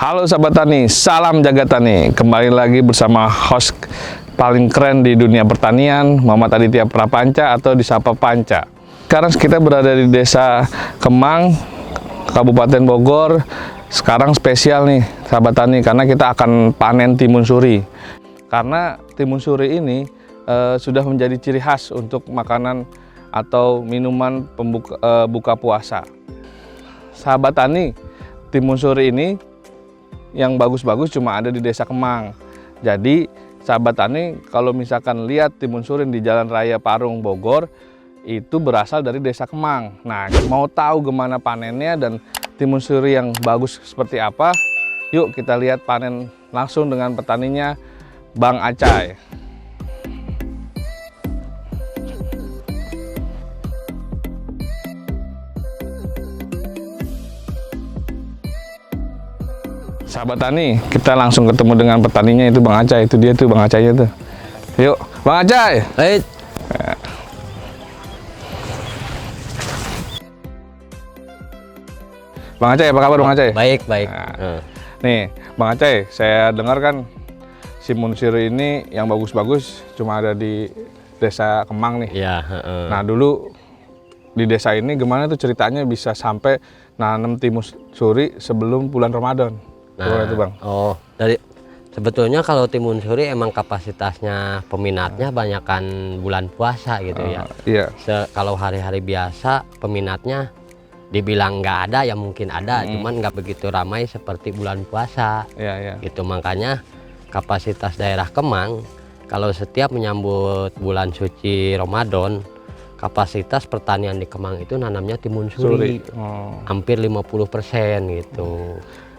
Halo sahabat tani, salam jaga tani. Kembali lagi bersama host paling keren di dunia pertanian, Muhammad Aditya Prapanca atau disapa Panca. Sekarang kita berada di Desa Kemang, Kabupaten Bogor. Sekarang spesial nih sahabat tani, karena kita akan panen timun suri. Karena timun suri ini sudah menjadi ciri khas untuk makanan atau minuman buka puasa. Sahabat tani, timun suri ini yang bagus-bagus cuma ada di Desa Kemang. Jadi sahabat tani, kalau misalkan lihat timun suri di Jalan Raya Parung Bogor, itu berasal dari Desa Kemang. Nah, mau tahu gimana panennya dan timun suri yang bagus seperti apa? Yuk kita lihat panen langsung dengan petaninya, Bang Acay. Sahabat tani, kita langsung ketemu dengan petaninya, itu Bang Acay. Itu dia tuh Bang Acaynya tuh. Yuk, Bang Acay. Baik. Bang Acay, apa kabar Bang Acay? Baik, baik. Nah, nih, Bang Acay, saya dengar kan timun suri ini yang bagus-bagus cuma ada di Desa Kemang nih. Iya. Nah, dulu di desa ini gimana tuh ceritanya bisa sampai nanam timun suri sebelum bulan Ramadan? Nah, itu Bang. Oh, sebetulnya kalau timun suri emang kapasitasnya peminatnya banyakan bulan puasa gitu ya. Iya. Kalau hari-hari biasa peminatnya dibilang nggak ada ya mungkin ada, cuman nggak begitu ramai seperti bulan puasa. Iya, iya. Gitu, makanya kapasitas daerah Kemang kalau setiap menyambut bulan suci Ramadan, kapasitas pertanian di Kemang itu nanamnya timun suri. Hampir 50% gitu.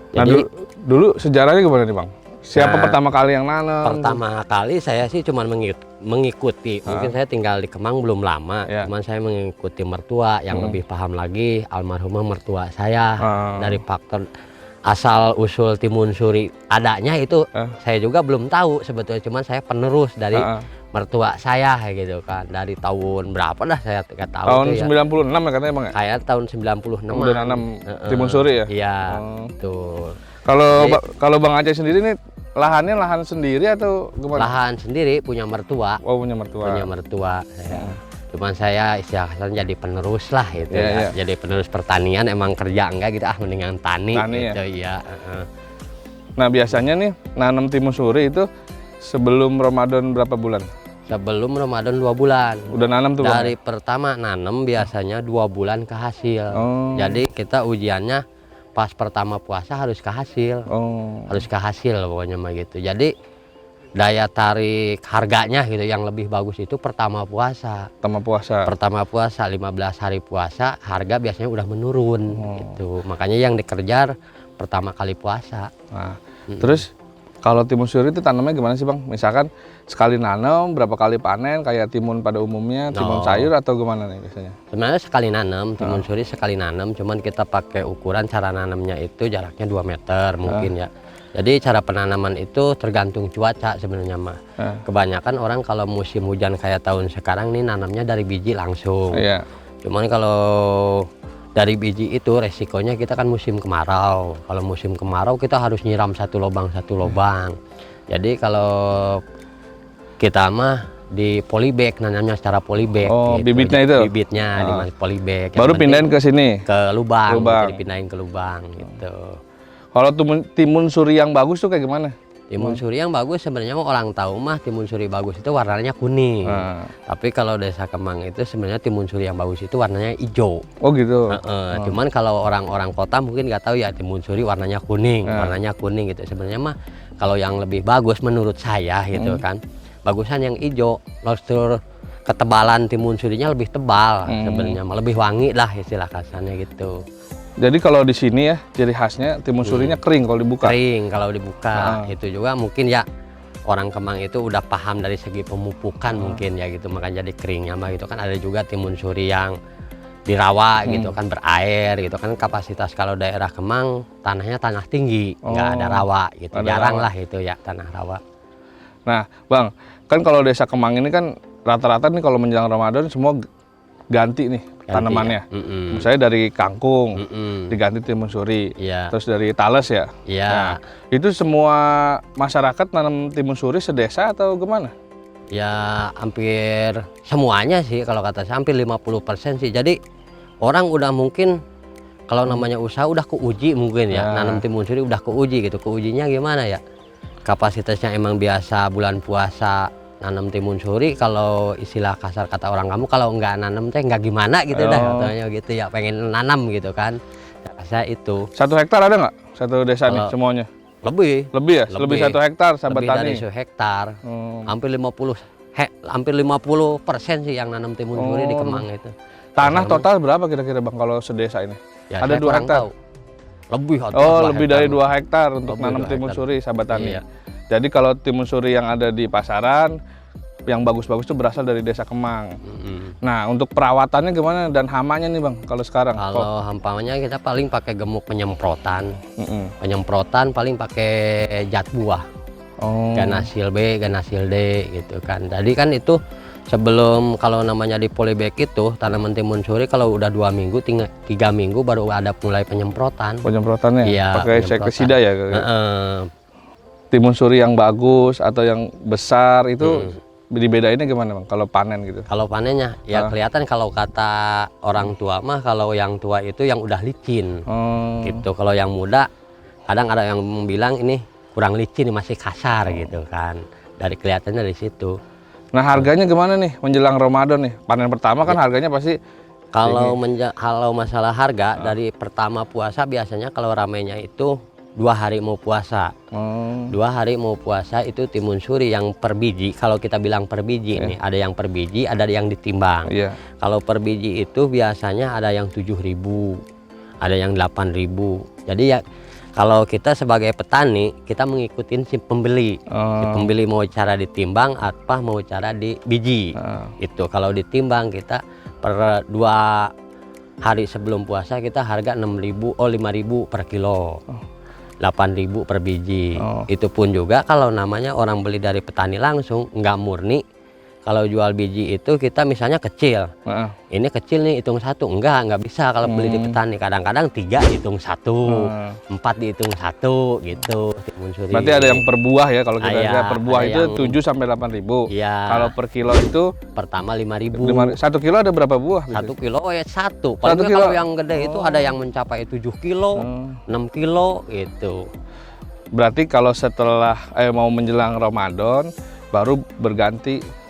Nah, Jadi dulu sejarahnya gimana nih Bang? Siapa pertama kali yang nanam? pertama kali saya sih cuma mengikuti. Mungkin saya tinggal di Kemang belum lama, cuman saya mengikuti mertua yang lebih paham lagi, almarhumah mertua saya. Dari faktor asal usul timun suri adanya itu saya juga belum tahu sebetulnya, cuman saya penerus dari mertua saya gitu kan. Dari tahun berapa dah saya nggak tahu. Tahun ya. 96 ya katanya Bang ya? Saya tahun 96. Udah nanam timun suri ya? Iya, tuh. Kalau Bang Acay sendiri nih lahannya lahan sendiri atau gimana? Lahan sendiri, punya mertua. Oh, punya mertua. Punya mertua saya. Cuman saya istilahnya jadi penerus lah gitu ya. Jadi penerus pertanian, emang kerja enggak gitu, mendingan tani gitu ya. Nah, biasanya nih nanam timun suri itu sebelum Ramadan berapa bulan? Sebelum Ramadan 2 bulan. Udah nanam tuh Bang? Dari pertama nanam biasanya 2 bulan ke hasil. Jadi kita ujiannya pas pertama puasa harus ke hasil. Harus ke hasil pokoknya mah gitu. Jadi daya tarik harganya gitu yang lebih bagus itu pertama puasa. Pertama puasa 15 hari puasa harga biasanya udah menurun gitu. Makanya yang dikejar pertama kali puasa. Nah, terus kalau timun suri itu tanamnya gimana sih Bang? Misalkan sekali nanam berapa kali panen kayak timun pada umumnya, timun sayur atau gimana nih biasanya? Sebenarnya sekali nanam, timun suri sekali nanam, cuman kita pakai ukuran cara nanamnya itu jaraknya 2 meter mungkin ya. Jadi cara penanaman itu tergantung cuaca sebenarnya mah. Kebanyakan orang kalau musim hujan kayak tahun sekarang nih nanamnya dari biji langsung. Cuman kalau dari biji itu resikonya kita kan musim kemarau. Kalau musim kemarau kita harus nyiram satu lubang. Jadi kalau kita mah di polybag, nanamnya secara polybag. Oh, gitu. bibitnya itu? Bibitnya di polybag. Baru pindahin ke sini? Ke lubang. Jadi pindahin ke lubang gitu. Kalau timun suri yang bagus tuh kayak gimana? Timun suri yang bagus sebenarnya orang tahu mah timun suri bagus itu warnanya kuning. Tapi kalau Desa Kemang itu sebenarnya timun suri yang bagus itu warnanya hijau. Oh gitu. Cuman kalau orang-orang kota mungkin nggak tahu ya timun suri warnanya kuning, gitu. Sebenarnya mah kalau yang lebih bagus menurut saya gitu kan, bagusan yang hijau. Tekstur ketebalan timun surinya lebih tebal sebenarnya, lebih wangi lah istilah kasarnya gitu. Jadi kalau di sini ya ciri khasnya timun surinya kering kalau dibuka. Kering kalau dibuka. Itu juga mungkin ya orang Kemang itu udah paham dari segi pemupukan mungkin ya gitu, makanya jadi keringnya mah gitu kan. Ada juga timun suri yang dirawa gitu kan, berair gitu kan. Kapasitas kalau daerah Kemang tanahnya tanah tinggi, nggak ada rawa gitu. Jarang lah itu ya tanah rawa. Nah Bang, kan kalau Desa Kemang ini kan rata-rata nih kalau menjelang Ramadan semua ganti nih tanamannya. Misalnya dari kangkung diganti timun suri, terus dari talas ya. Nah, itu semua masyarakat nanam timun suri sedesa atau gimana? Ya hampir semuanya sih kalau kata saya, hampir 50% sih. Jadi orang udah mungkin kalau namanya usaha udah keuji mungkin ya, nanam timun suri udah keuji gitu. Keujinya gimana ya? Kapasitasnya emang biasa bulan puasa nanam timun suri, kalau istilah kasar kata orang kamu kalau nggak nanam teh nggak gimana gitu dah katanya gitu ya, pengen nanam gitu kan. Ya, saya itu 1 hektar ada nggak satu desa nih semuanya? lebih Ya? Lebih 1 hektar sahabat lebih tani. dari 1 hektar. Hampir 50% sih yang nanam timun suri di Kemang itu. Tanah total berapa kira-kira Bang kalau sedesa ini? Ya, ada 2 hektar. Tahu. Lebih lebih dari 2 hektar untuk nanam timun suri sahabat tani. Iya. Jadi kalau timun suri yang ada di pasaran yang bagus-bagus itu berasal dari desa Kemang. Nah, untuk perawatannya gimana dan hamanya nih Bang kalau sekarang? Kalau hampanya kita paling pakai gemuk penyemprotan. Penyemprotan paling pakai zat buah. Ganasil B, Ganasil D gitu kan. Jadi kan itu sebelum kalau namanya di polybag itu tanaman timun suri kalau udah 2 minggu, 3 minggu baru ada mulai penyemprotan. Penyemprotannya iya, pakai insektisida ya? Timun suri yang bagus atau yang besar itu dibedainnya gimana Bang kalau panen gitu? Kalau panennya ya kelihatan kalau kata orang tua mah, kalau yang tua itu yang udah licin gitu. Kalau yang muda kadang ada yang bilang ini kurang licin, masih kasar gitu kan. Dari kelihatannya dari situ. Nah, harganya gimana nih menjelang Ramadan nih? Panen pertama kan harganya pasti kalau masalah harga dari pertama puasa biasanya kalau ramainya itu 2 hari mau puasa. 2 hari mau puasa itu timun suri yang per biji, kalau kita bilang per biji nih, ada yang per biji, ada yang ditimbang. Kalau per biji itu biasanya ada yang 7.000, ada yang 8.000. Jadi ya kalau kita sebagai petani kita mengikuti si pembeli. Si pembeli mau cara ditimbang apa mau cara di biji. Itu kalau ditimbang kita per 2 hari sebelum puasa kita harga 5.000 per kilo. 8.000 per biji. Itu pun juga kalau namanya orang beli dari petani langsung, nggak murni. Kalau jual biji itu kita misalnya kecil, ini kecil nih hitung 1, nggak bisa kalau beli di petani. Kadang-kadang 3 hitung 1, 4 dihitung 1 gitu. Timun suri. Berarti ada yang per buah ya, kalau kita lihat per buah itu 7 sampai 8.000. Kalau per kilo itu pertama 5.000. 1 kilo ada berapa buah? 1 kilo ya 1. Paling kalau yang gede itu ada yang mencapai 7 kilo, 6 kilo gitu. Berarti kalau setelah mau menjelang Ramadan baru berganti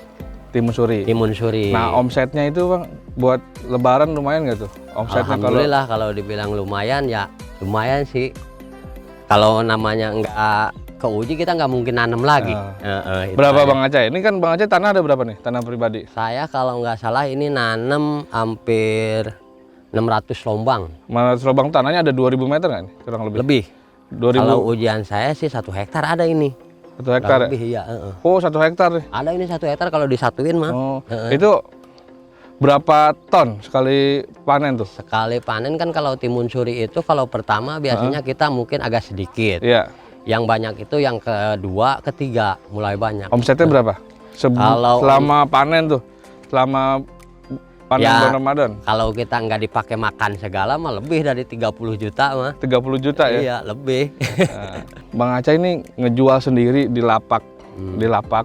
timun suri. Timun suri. Nah, omsetnya itu Bang buat lebaran lumayan nggak tuh? Omsetnya alhamdulillah kalau dibilang lumayan ya lumayan sih. Kalau namanya nggak keuji kita nggak mungkin nanam lagi. Berapa Bang Aceh? Ini kan Bang Aceh tanah ada berapa nih? Tanah pribadi? Saya kalau nggak salah ini nanam hampir 600 lombang. 600 lombang tanahnya ada 2.000 meter nggak nih? Kurang lebih? Lebih. 2.000. Kalau ujian saya sih 1 hektar ada ini. 1 hektar lebih, ya? Oh, 1 hektar nih. Ada ini 1 hektar kalau disatuin mah. Itu berapa ton sekali panen tuh? Sekali panen kan kalau timun suri itu kalau pertama biasanya kita mungkin agak sedikit. Yang banyak itu yang kedua, ketiga mulai banyak. Omsetnya berapa? Selama panen tuh, selama panen bulan Ramadan. Kalau kita nggak dipakai makan segala mah lebih dari 30 juta mah. 30 juta ya? Iya, lebih. Bang Aceh ini ngejual sendiri di lapak,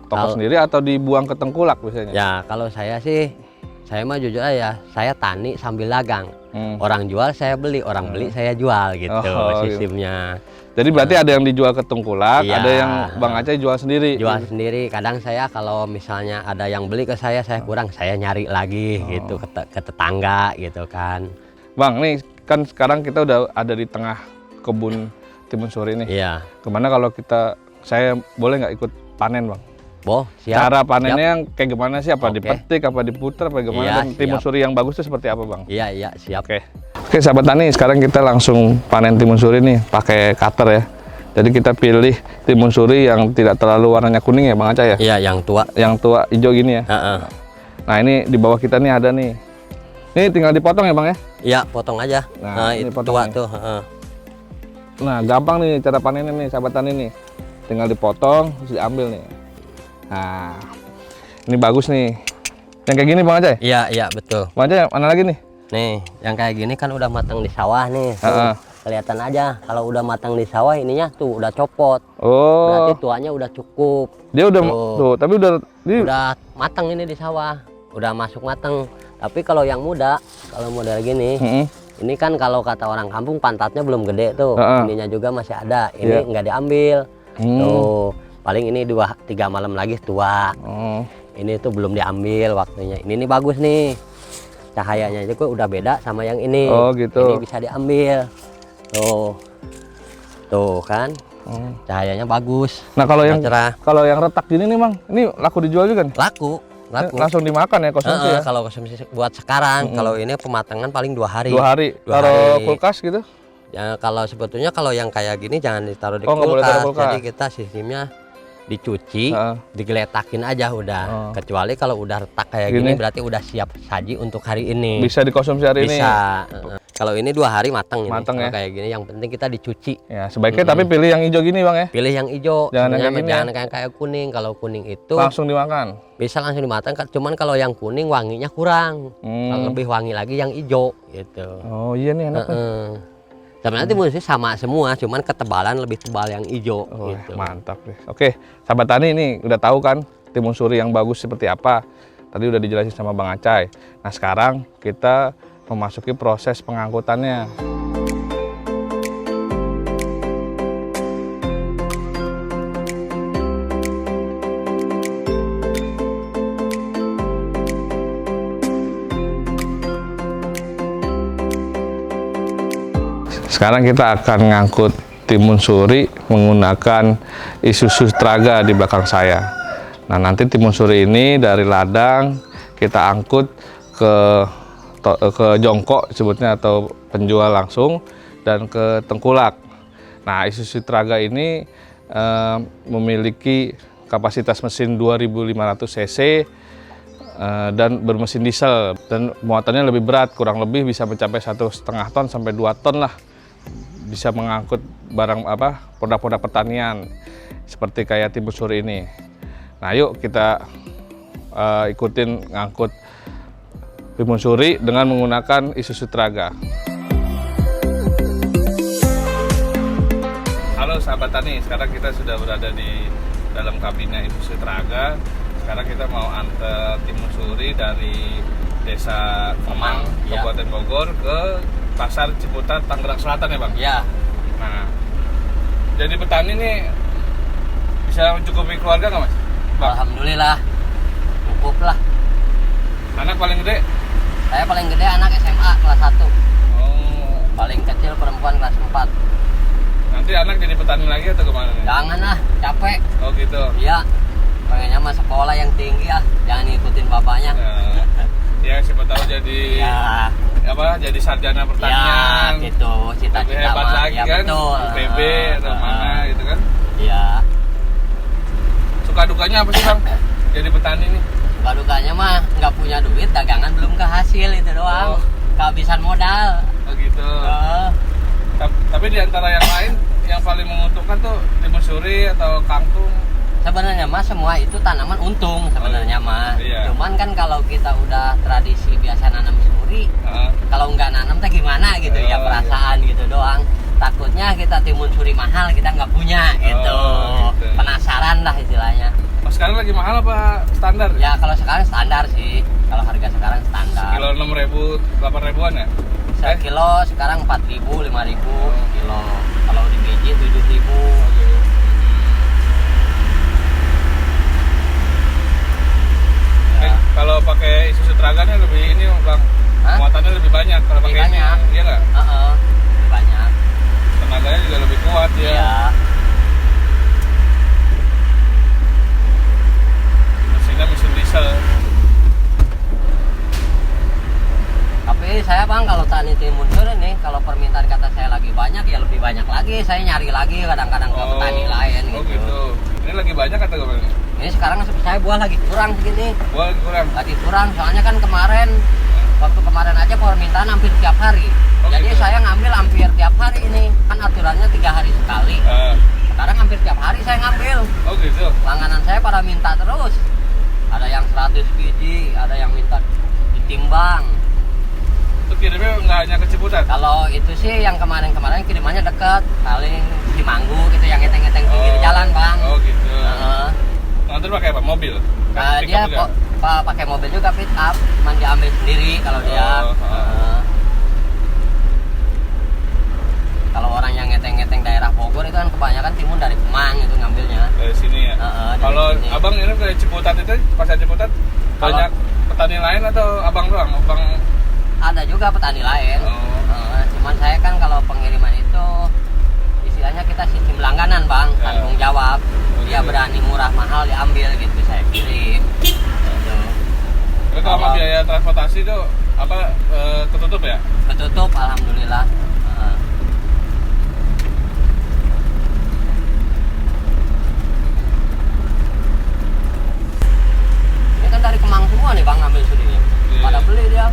toko sendiri atau dibuang ke tengkulak biasanya? Ya, kalau saya sih, saya mah jujur aja, saya tani sambil dagang. Orang jual saya beli, orang beli saya jual gitu sistemnya. Jadi berarti ada yang dijual ke tengkulak, ada yang Bang Aceh jual sendiri? Jual sendiri. Kadang saya kalau misalnya ada yang beli ke saya kurang, saya nyari lagi gitu ke tetangga gitu kan. Bang, nih kan sekarang kita udah ada di tengah kebun timun suri nih. Gimana kalau saya boleh nggak ikut panen Bang? Siap. Cara panennya yang kayak gimana sih? Apa dipetik, apa diputer, apa gimana? Dan timun suri yang bagus itu seperti apa Bang? Iya, siap. Oke sahabat tani, sekarang kita langsung panen timun suri nih pakai cutter ya. Jadi kita pilih timun suri yang tidak terlalu warnanya kuning ya Bang Aceh ya? Iya, yang tua. Yang tua hijau gini ya? Nah ini di bawah kita nih ada nih. Ini tinggal dipotong ya Bang ya? Iya, potong aja. Nah ini tua tuh. Nah gampang nih cara panennya nih sahabat tani nih. Tinggal dipotong, terus diambil nih. Nah ini bagus nih. Yang kayak gini Bang Aceh? Iya betul. Bang Aceh mana lagi nih? Nih, yang kayak gini kan udah matang di sawah nih. Kelihatan aja kalau udah matang di sawah ininya tuh udah copot. Oh. Berarti tuanya udah cukup. Dia udah tuh, tapi udah matang ini di sawah. Udah masuk matang. Tapi kalau yang muda, kalau model gini, ini kan kalau kata orang kampung pantatnya belum gede tuh. Ininya juga masih ada. Ini nggak diambil. Tuh, paling ini 2-3 malam lagi tua. Ini tuh belum diambil waktunya. Ini bagus nih. Cahayanya juga udah beda sama yang ini. Oh gitu. Ini bisa diambil. Tuh kan, cahayanya bagus. Nah kalau yang cerah. Kalau yang retak gini nih Bang, ini laku dijual juga nih? Laku. Langsung dimakan ya konsumsi ya? Kalau konsumsi buat sekarang, kalau ini pematangan paling 2 hari. 2 hari. Taruh kulkas gitu? Ya kalau sebetulnya kalau yang kayak gini jangan ditaruh di kulkas. Jadi kita sistemnya dicuci, digeletakin aja udah. Kecuali kalau udah retak kayak gini berarti udah siap saji untuk hari ini. Bisa dikonsumsi hari ini? Bisa. Kalau ini 2 hari matang ini. Matang ya? Kayak gini yang penting kita dicuci. Ya sebaiknya tapi pilih yang hijau gini Bang ya? Pilih yang hijau. Jangan kayak kuning. Kalau kuning itu langsung dimakan? Bisa langsung dimakan. Cuman kalau yang kuning wanginya kurang. Lebih wangi lagi yang hijau gitu. Oh iya nih enak. Sebenarnya timun suri sama semua, cuman ketebalan lebih tebal yang hijau. Gitu. Mantap deh. Oke, sahabat tani ini udah tahu kan timun suri yang bagus seperti apa. Tadi udah dijelasin sama Bang Acay. Nah sekarang kita memasuki proses pengangkutannya. Sekarang kita akan ngangkut timun suri menggunakan Isuzu Traga di belakang saya. Nah nanti timun suri ini dari ladang kita angkut ke jongkok sebutnya atau penjual langsung dan ke tengkulak. Nah Isuzu Traga ini memiliki kapasitas mesin 2500 cc dan bermesin diesel dan muatannya lebih berat, kurang lebih bisa mencapai 1,5 ton sampai 2 ton lah. Bisa mengangkut barang produk-produk pertanian seperti kayak timun suri ini. Nah yuk kita ikutin ngangkut timun suri dengan menggunakan Isuzu Traga. Halo sahabat tani, sekarang kita sudah berada di dalam kabinnya Isuzu Traga. Sekarang kita mau antar timun suri dari Desa Kemang, Kabupaten Bogor ke Pasar Ciputat, Tangerang Selatan ya Bang? Iya. Nah, jadi petani nih bisa mencukupi keluarga nggak Mas? Bang? Alhamdulillah, cukup lah. Anak paling gede? Saya paling gede anak SMA kelas 1. Oh. Paling kecil perempuan kelas 4. Nanti anak jadi petani lagi atau kemana nih? Jangan lah, capek. Oh gitu? Iya, pengennya mah sekolah yang tinggi ya, jangan ngikutin bapaknya. Ya siapa tahu jadi jadi sarjana pertanian. Ya gitu, cita-cita hebat lagi ya, kan, betul. PB atau mana gitu kan. Iya. Suka dukanya apa sih Bang jadi petani nih? Suka dukanya mah nggak punya duit, dagangan belum kehasil itu doang. Kehabisan modal. Oh gitu. Tapi di antara yang lain yang paling menguntungkan tuh timun suri atau kangkung? Sebenarnya mah semua itu tanaman untung sebenarnya mah. Iya. Cuman kan kalau kita udah tradisi biasa nanam suri, kalau nggak nanam teh gimana gitu ya perasaan gitu doang. Takutnya kita timun suri mahal kita nggak punya gitu. Penasaran lah istilahnya. Oh, sekarang lagi mahal apa standar? Ya kalau sekarang standar sih. Kalau harga sekarang standar. Sekilo 6.000, 8.000-an ya? Sekilo sekarang 4.000, 5.000 kilo. Kalau di biji 7.000. Kalau pakai Isuzu Traga nih lebih ini Bang, muatannya lebih banyak kalau pakai ini, iya nggak? Lebih banyak. Tenaganya juga lebih kuat ya. Iya. Mesinnya mesin diesel. Tapi saya Bang kalau tani timun suri nih, kalau permintaan kata saya lagi banyak ya lebih banyak lagi. Saya nyari lagi kadang-kadang ke petani lain gitu. Oh gitu. Ini lagi banyak atau gimana? Ini sekarang saya buah lagi kurang segini. Buah lagi kurang? Lagi kurang, soalnya kan waktu kemarin aja permintaan hampir tiap hari. Jadi gitu. saya ngambil hampir tiap hari ini. Kan aturannya 3 hari sekali. Sekarang hampir tiap hari saya ngambil. Oh gitu? Langganan saya pada minta terus. Ada yang 100 biji, ada yang minta ditimbang. Itu kirimnya nggak hanya ke Ciputat? Kalau itu sih yang kemarin-kemarin kirimannya dekat, paling di Manggu gitu, yang ngeteng-ngeteng pinggir jalan bang. Oh gitu. Heeh. Nganter pakai apa? Mobil? Pick Dia up juga? kok pakai mobil juga pick up, cuman diambil sendiri kalau dia. Kalau orang yang ngeteng-ngeteng daerah Bogor itu kan kebanyakan timun dari Kemang itu ngambilnya. Dari sini ya? Dari Kalau sini. abang ini dari Ciputat itu, pasar Ciputat, banyak petani lain atau abang doang? Abang ada juga petani lain. Oh. Cuman saya kan kalau pengiriman itu istilahnya kita sistem langganan bang, tanggung jawab. Dia berani murah mahal diambil gitu, saya kirim. Gitu. Tapi kalau biaya transportasi itu apa ketutup ya? Ketutup, alhamdulillah. Ini kan dari Kemang semua nih bang ngambil surinya. Pada beli dia.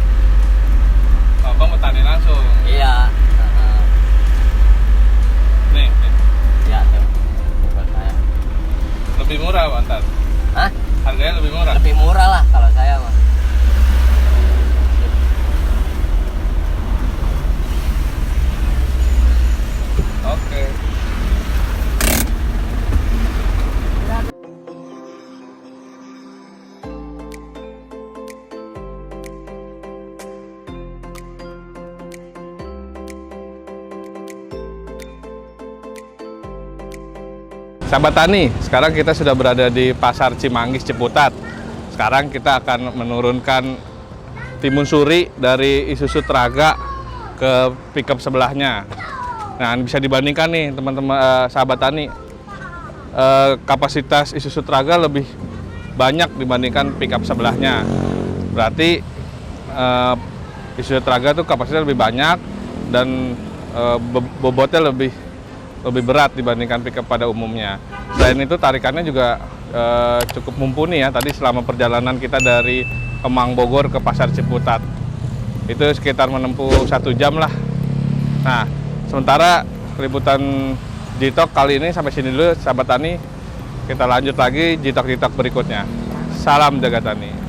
Abang petani langsung. Iya. Nih. Iya tuh. Buat saya. Lebih murah Antar. Hah? Harganya lebih murah. Lebih murah lah kalau saya mah. Oke. Sahabat Tani, sekarang kita sudah berada di Pasar Cimanggis Ciputat. Sekarang kita akan menurunkan timun suri dari Isuzu Traga ke pickup sebelahnya. Nah, bisa dibandingkan nih teman-teman sahabat Tani, kapasitas Isuzu Traga lebih banyak dibandingkan pickup sebelahnya. Berarti Isuzu Traga tuh kapasitasnya lebih banyak dan bobotnya lebih berat dibandingkan pickup pada umumnya. Selain itu tarikannya juga cukup mumpuni ya. Tadi selama perjalanan kita dari Kemang Bogor ke Pasar Ciputat itu sekitar menempuh 1 jam lah. Nah, sementara liputan Jitok kali ini sampai sini dulu sahabat Tani. Kita lanjut lagi Jitok-Jitok berikutnya. Salam jaga tani.